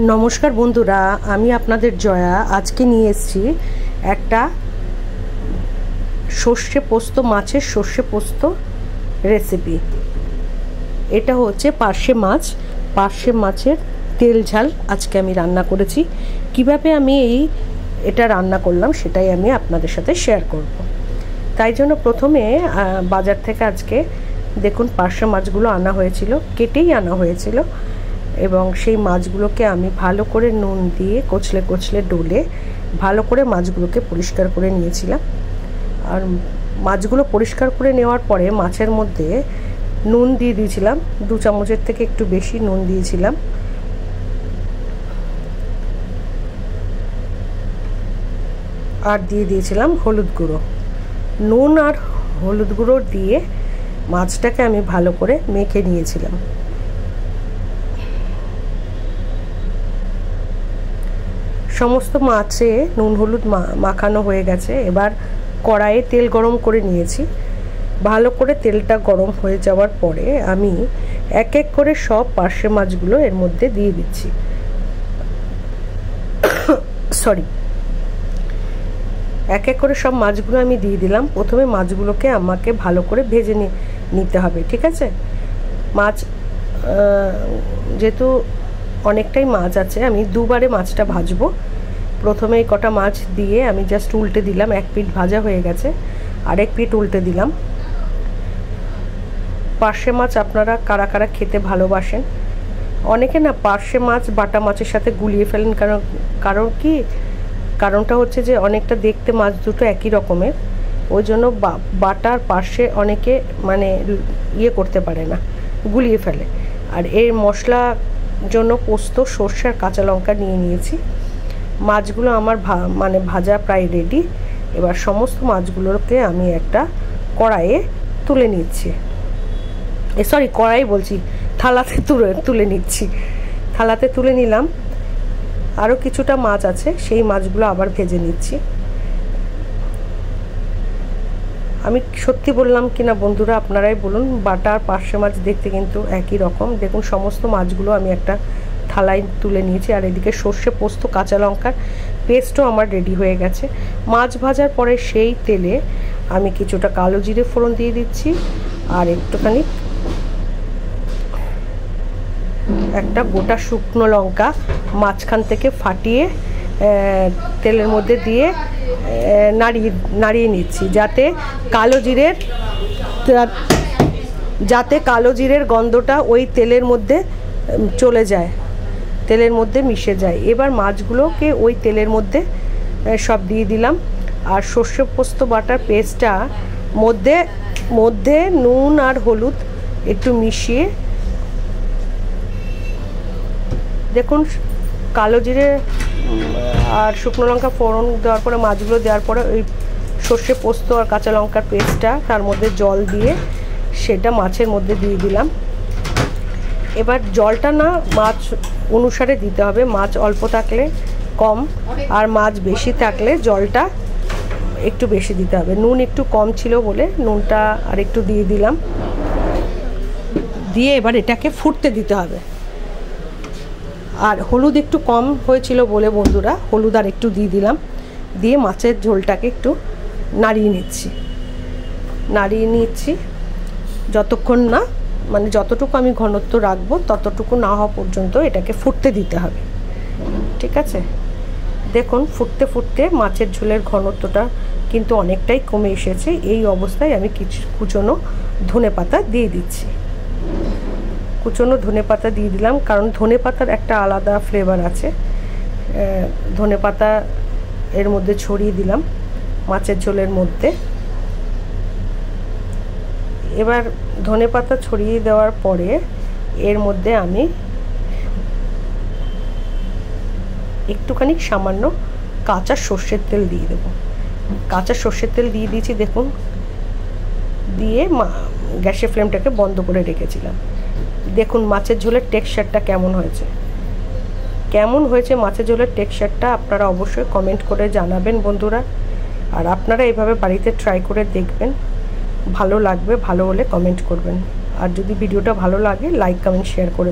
নমস্কার বন্ধুরা, আমি আপনাদের জয়া। আজকে নিয়ে এসেছি একটা সর্ষে পোস্ত, মাছের সর্ষে পোস্ত রেসিপি। এটা হচ্ছে পার্শে মাছ, পার্শে মাছের তেল ঝাল আজকে আমি রান্না করেছি। কিভাবে আমি এটা রান্না করলাম সেটাই আমি আপনাদের সাথে শেয়ার করব। তাই জন্য প্রথমে বাজার থেকে আজকে দেখুন পার্শে মাছগুলো আনা হয়েছিল, কেটেই আনা হয়েছিল, এবং সেই মাছগুলোকে আমি ভালো করে নুন দিয়ে কচলে কচলে ডলে ভালো করে মাছগুলোকে পরিষ্কার করে নিয়েছিলাম। আর মাছগুলো পরিষ্কার করে নেওয়ার পরে মাছের মধ্যে নুন দিয়ে দিয়েছিলাম, 2 চামচের থেকে একটু বেশি নুন দিয়েছিলাম। আর দিয়ে দিয়েছিলাম হলুদ গুঁড়ো। নুন আর হলুদ গুঁড়ো দিয়ে মাছটাকে আমি ভালো করে মেখে নিয়েছিলাম। সমস্ত মাছে নুন হলুদ মাখানো হয়ে গেছে। এবার কড়াইয়ে তেল গরম করে নিয়েছি। ভালো করে তেলটা গরম হয়ে যাওয়ার পরে আমি এক এক করে সব পার্শে মাছগুলো এর মধ্যে দিয়ে দিচ্ছি। এক এক করে সব মাছগুলো আমি দিয়ে দিলাম। প্রথমে মাছগুলোকে আমাকে ভালো করে ভেজে নিতে হবে, ঠিক আছে? মাছ যেহেতু অনেকটাই মাছ আছে, আমি দুবারে মাছটা ভাজবো। প্রথমে এই কটা মাছ দিয়ে আমি জাস্ট উল্টে দিলাম, এক পিঠ ভাজা হয়ে গেছে, আরেক পিঠ উল্টে দিলাম। পার্শে মাছ আপনারা কারা কারা খেতে ভালোবাসেন? অনেকে না পার্শে মাছ বাটা মাছের সাথে গুলিয়ে ফেলেন, কারণটা হচ্ছে যে অনেকটা দেখতে মাছ দুটো একই রকমের, ওই জন্য বাটার পার্শে অনেকে মানে করতে পারে না, গুলিয়ে ফেলে। আর এর মশলা জন্য পোস্ত, সর্ষে আর কাঁচা লঙ্কা নিয়ে নিয়েছি। মাছগুলো আমার ভাজা প্রায় রেডি। এবার সমস্ত মাছগুলোকে আমি একটা কড়াইয়ে তুলে নিচ্ছি। কড়াই বলছি, থালাতে তুলে নিচ্ছি। থালাতে তুলে নিলাম। আরও কিছুটা মাছ আছে, সেই মাছগুলো আবার ভেজে নিচ্ছি। আমি সত্যি বললাম কিনা বন্ধুরা, আপনারাই বলুন। বাটা আর পার্শে মাছ দেখতে কিন্তু একই রকম। দেখুন সমস্ত মাছগুলো আমি একটা থালায় তুলে নিয়েছি। আর এদিকে সর্ষে পোস্ত কাঁচা লঙ্কার পেস্টও আমার রেডি হয়ে গেছে। মাছ ভাজার পরে সেই তেলে আমি কিছুটা কালো জিরে ফোড়ন দিয়ে দিচ্ছি, আর একটুখানি একটা গোটা শুকনো লঙ্কা মাঝখান থেকে ফাটিয়ে তেলের মধ্যে দিয়ে নাড়িয়ে নিচ্ছি, যাতে কালো জিরের গন্ধটা ওই তেলের মধ্যে চলে যায়, তেলের মধ্যে মিশে যায়। এবার মাছগুলোকে ওই তেলের মধ্যে সব দিয়ে দিলাম। আর সর্ষে পোস্ত বাটার পেস্টটা মধ্যে নুন আর হলুদ একটু মিশিয়ে দেখুন, কালো জিরে আর শুকনো লঙ্কা ফোড়ন দেওয়ার পরে মাছগুলো দেওয়ার পরে ওই সর্ষে পোস্ত আর কাঁচা লঙ্কার পেস্টটা তার মধ্যে জল দিয়ে সেটা মাছের মধ্যে দিয়ে দিলাম। এবার জলটা না মাছ অনুসারে দিতে হবে। মাছ অল্প থাকলে কম, আর মাছ বেশি থাকলে জলটা একটু বেশি দিতে হবে। নুন একটু কম ছিল বলে নুনটা আর একটু দিয়ে দিলাম। দিয়ে এবার এটাকে ফুটতে দিতে হবে। আর হলুদ একটু কম হয়েছিল বলে বন্ধুরা হলুদ আর একটু দিয়ে দিলাম। দিয়ে মাছের ঝোলটাকে একটু নাড়িয়ে নিচ্ছি যতক্ষণ না, মানে যতটুকু আমি ঘনত্ব রাখবো ততটুকু না হওয়া পর্যন্ত এটাকে ফুটতে দিতে হবে, ঠিক আছে? দেখুন ফুটতে ফুটতে মাছের ঝোলের ঘনত্বটা কিন্তু অনেকটাই কমে এসেছে। এই অবস্থায় আমি কুচনো ধনেপাতা দিয়ে দিচ্ছি। কুচনো ধনেপাতা দিয়ে দিলাম, কারণ ধনেপাতার একটা আলাদা ফ্লেভার আছে। ধনেপাতা এর মধ্যে ছড়িয়ে দিলাম মাছের ঝোলের মধ্যে। এবার ধনেপাতা ছড়িয়ে দেওয়ার পরে এর মধ্যে আমি একটুখানি সামান্য কাঁচা সর্ষের তেল দিয়ে দেবো। কাঁচা সর্ষের তেল দিয়ে দিয়েছি দেখুন। দিয়ে গ্যাসের ফ্লেমটাকে বন্ধ করে রেখেছিলাম। দেখুন মাছের ঝোলের টেক্সচারটা কেমন হয়েছে মাছের ঝোলের টেক্সচারটা আপনারা অবশ্যই কমেন্ট করে জানাবেন বন্ধুরা। আর আপনারা এইভাবে বাড়িতে ট্রাই করে দেখবেন, ভালো লাগবে। ভালো হলে কমেন্ট করবেন। আর যদি ভিডিওটা ভালো লাগে লাইক কমেন্ট শেয়ার করে